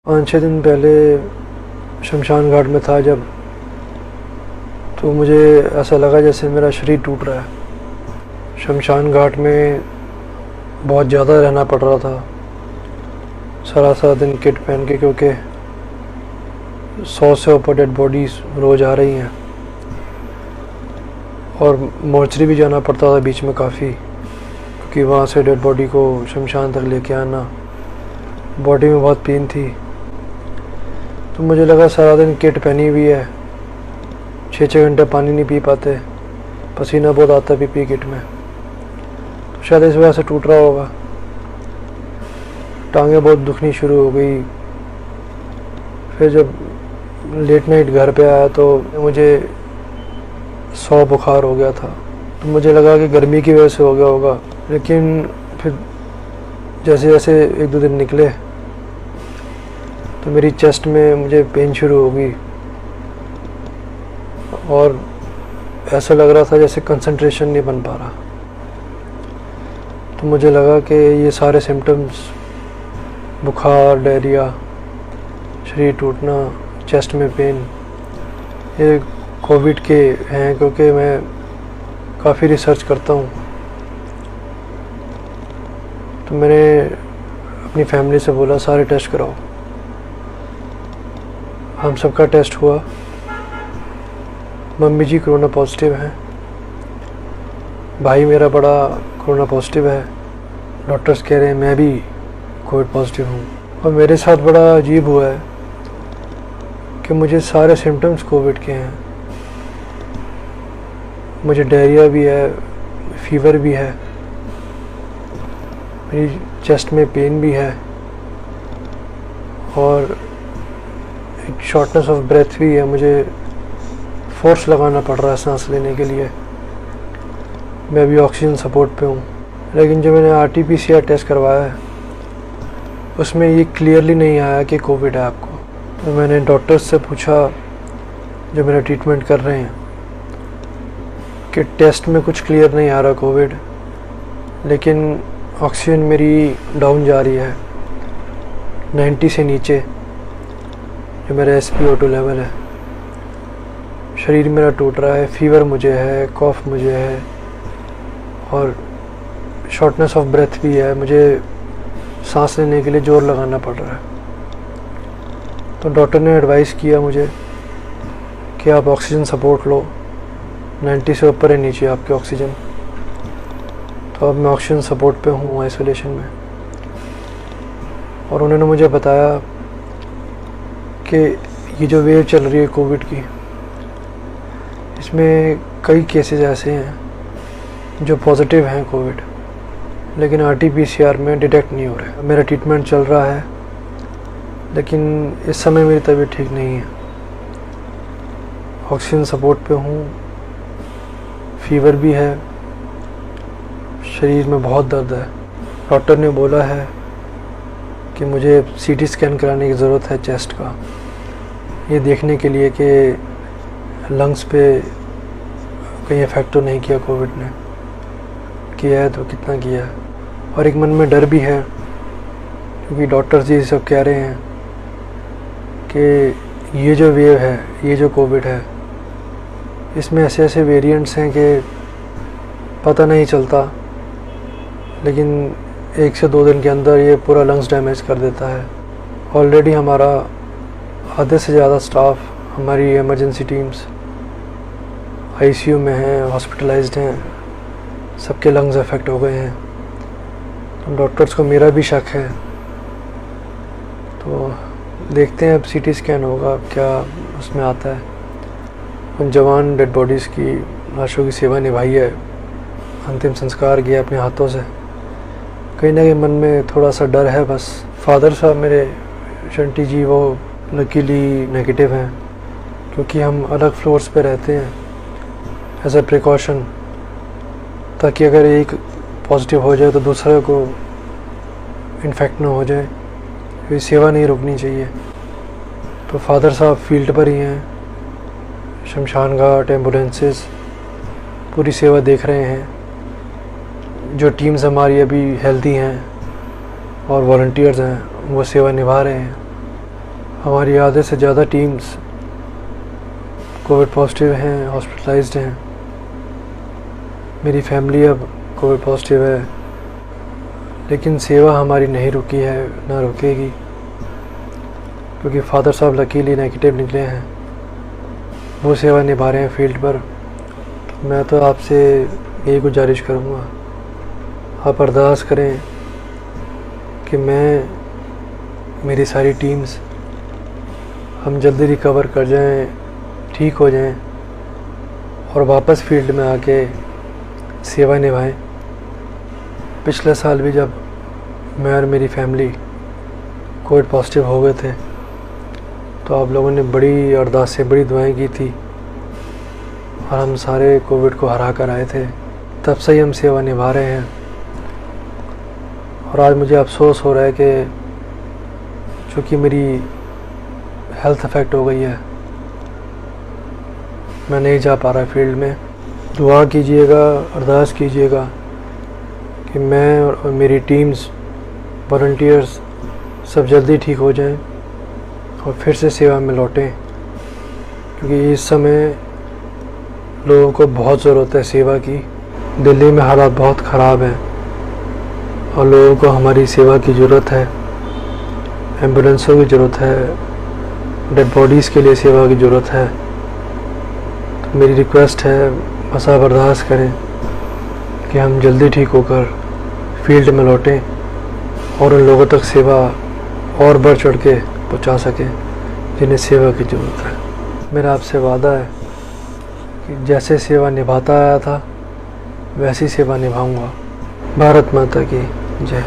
5-6 दिन पहले शमशान घाट में था जब, तो मुझे ऐसा लगा जैसे मेरा शरीर टूट रहा है। शमशान घाट में बहुत ज़्यादा रहना पड़ रहा था, सारा दिन किट पहन के, क्योंकि 100 से ऊपर डेड बॉडीज़ रोज़ आ रही हैं और मोर्चरी भी जाना पड़ता था बीच में काफ़ी, क्योंकि वहाँ से डेड बॉडी को शमशान तक लेके आना, बॉडी में बहुत पेन थी। तो मुझे लगा सारा दिन किट पहनी हुई है, 6-6 घंटे पानी नहीं पी पाते, पसीना बहुत आता पी किट में, तो शायद इस वजह से टूट रहा होगा। टांगें बहुत दुखनी शुरू हो गई। फिर जब लेट नाइट घर पे आया तो मुझे 100 बुखार हो गया था, तो मुझे लगा कि गर्मी की वजह से हो गया होगा। लेकिन फिर जैसे जैसे 1-2 दिन निकले तो मेरी चेस्ट में मुझे पेन शुरू हो गई और ऐसा लग रहा था जैसे कंसंट्रेशन नहीं बन पा रहा। तो मुझे लगा कि ये सारे सिम्टम्स, बुखार, डायरिया, शरीर टूटना, चेस्ट में पेन, ये कोविड के हैं, क्योंकि मैं काफ़ी रिसर्च करता हूँ। तो मैंने अपनी फैमिली से बोला सारे टेस्ट कराओ। हम सबका टेस्ट हुआ। मम्मी जी कोरोना पॉजिटिव हैं, भाई मेरा बड़ा कोरोना पॉजिटिव है, डॉक्टर्स कह रहे हैं मैं भी कोविड पॉजिटिव हूँ। और मेरे साथ बड़ा अजीब हुआ है कि मुझे सारे सिम्टम्स कोविड के हैं। मुझे डायरिया भी है, फीवर भी है, मेरी चेस्ट में पेन भी है और एक शॉर्टनेस ऑफ ब्रेथ भी है। मुझे फोर्स लगाना पड़ रहा है सांस लेने के लिए। मैं अभी ऑक्सीजन सपोर्ट पे हूँ। लेकिन जो मैंने RT-PCR टेस्ट करवाया है उसमें ये क्लियरली नहीं आया कि कोविड है आपको। तो मैंने डॉक्टर्स से पूछा जो मेरा ट्रीटमेंट कर रहे हैं कि टेस्ट में कुछ क्लियर नहीं आ रहा कोविड, लेकिन ऑक्सीजन मेरी डाउन जा रही है 90 से नीचे, जो मेरा SpO2 लेवल है। शरीर मेरा टूट रहा है, फीवर मुझे है, कॉफ मुझे है और शॉर्टनेस ऑफ ब्रेथ भी है। मुझे सांस लेने के लिए ज़ोर लगाना पड़ रहा है। तो डॉक्टर ने एडवाइस किया मुझे कि आप ऑक्सीजन सपोर्ट लो, 90 से ऊपर है नीचे आपके ऑक्सीजन। तो अब मैं ऑक्सीजन सपोर्ट पे हूँ आइसोलेशन में। और उन्होंने मुझे बताया कि ये जो वेव चल रही है कोविड की, इसमें कई केसेस ऐसे हैं जो पॉजिटिव हैं कोविड, लेकिन RT-PCR में डिटेक्ट नहीं हो रहे। मेरा ट्रीटमेंट चल रहा है, लेकिन इस समय मेरी तबीयत ठीक नहीं है। ऑक्सीजन सपोर्ट पे हूँ, फीवर भी है, शरीर में बहुत दर्द है। डॉक्टर ने बोला है कि मुझे CT स्कैन कराने की ज़रूरत है चेस्ट का, ये देखने के लिए कि लंग्स पे कहीं इफेक्ट तो नहीं किया कोविड ने, किया है तो कितना किया है। और एक मन में डर भी है, क्योंकि डॉक्टर्स जी सब कह रहे हैं कि ये जो वेव है, ये जो कोविड है, इसमें ऐसे ऐसे वेरिएंट्स हैं कि पता नहीं चलता, लेकिन 1 से 2 दिन के अंदर ये पूरा लंग्स डैमेज कर देता है। ऑलरेडी हमारा आधे से ज़्यादा स्टाफ, हमारी इमरजेंसी टीम्स ICU में हैं, हॉस्पिटलाइज्ड हैं, सबके लंग्स अफेक्ट हो गए हैं। तो डॉक्टर्स को मेरा भी शक है। तो देखते हैं अब CT स्कैन होगा क्या उसमें आता है। उन जवान डेड बॉडीज़ की लाशों की सेवा निभाई है, अंतिम संस्कार किया अपने हाथों से। कहीं ना कहीं मन में थोड़ा सा डर है बस। फादर साहब मेरे शंटी जी वो लकीली नेगेटिव हैं, क्योंकि हम अलग फ्लोर्स पे रहते हैं एज अ प्रिकॉशन, ताकि अगर एक पॉजिटिव हो जाए तो दूसरे को इन्फेक्ट ना हो जाए। ये सेवा नहीं रुकनी चाहिए। तो फादर साहब फील्ड पर ही हैं, शमशान घाट, एम्बुलेंसेस पूरी सेवा देख रहे हैं। जो टीम्स हमारी अभी हेल्दी हैं और वॉलंटियर्स हैं वो सेवा निभा रहे हैं। हमारी आधे से ज़्यादा टीम्स कोविड पॉजिटिव हैं, हॉस्पिटलाइज्ड हैं। मेरी फैमिली अब कोविड पॉजिटिव है, लेकिन सेवा हमारी नहीं रुकी है, ना रुकेगी, क्योंकि फादर साहब लकीली नेगेटिव निकले हैं। वो सेवा निभा रहे हैं फील्ड पर। मैं तो आपसे यही गुजारिश करूँगा, आप अरदास करें कि मेरी सारी टीम्स हम जल्दी रिकवर कर जाएं, ठीक हो जाएं और वापस फील्ड में आके सेवा निभाएं। पिछले साल भी जब मैं और मेरी फैमिली कोविड पॉजिटिव हो गए थे, तो आप लोगों ने बड़ी अरदासें, बड़ी दुआएं की थी और हम सारे कोविड को हरा कर आए थे। तब से ही हम सेवा निभा रहे हैं। और आज मुझे अफसोस हो रहा है कि चूँकि मेरी हेल्थ अफेक्ट हो गई है, मैं नहीं जा पा रहा फील्ड में। दुआ कीजिएगा, अरदास कीजिएगा कि मैं और मेरी टीम्स, वॉलंटियर्स सब जल्दी ठीक हो जाएं और फिर से सेवा में लौटें, क्योंकि इस समय लोगों को बहुत ज़रूरत है सेवा की। दिल्ली में हालात बहुत ख़राब हैं और लोगों को हमारी सेवा की ज़रूरत है। एम्बुलेंसों की ज़रूरत है, डेड बॉडीज़ के लिए सेवा की ज़रूरत है। तो मेरी रिक्वेस्ट है, बस आप अरदास करें कि हम जल्दी ठीक होकर फील्ड में लौटें और उन लोगों तक सेवा और बढ़ चढ़ के पहुँचा सकें जिन्हें सेवा की ज़रूरत है। मेरा आपसे वादा है कि जैसे सेवा निभाता आया था वैसी सेवा निभाऊंगा। भारत माता की जय।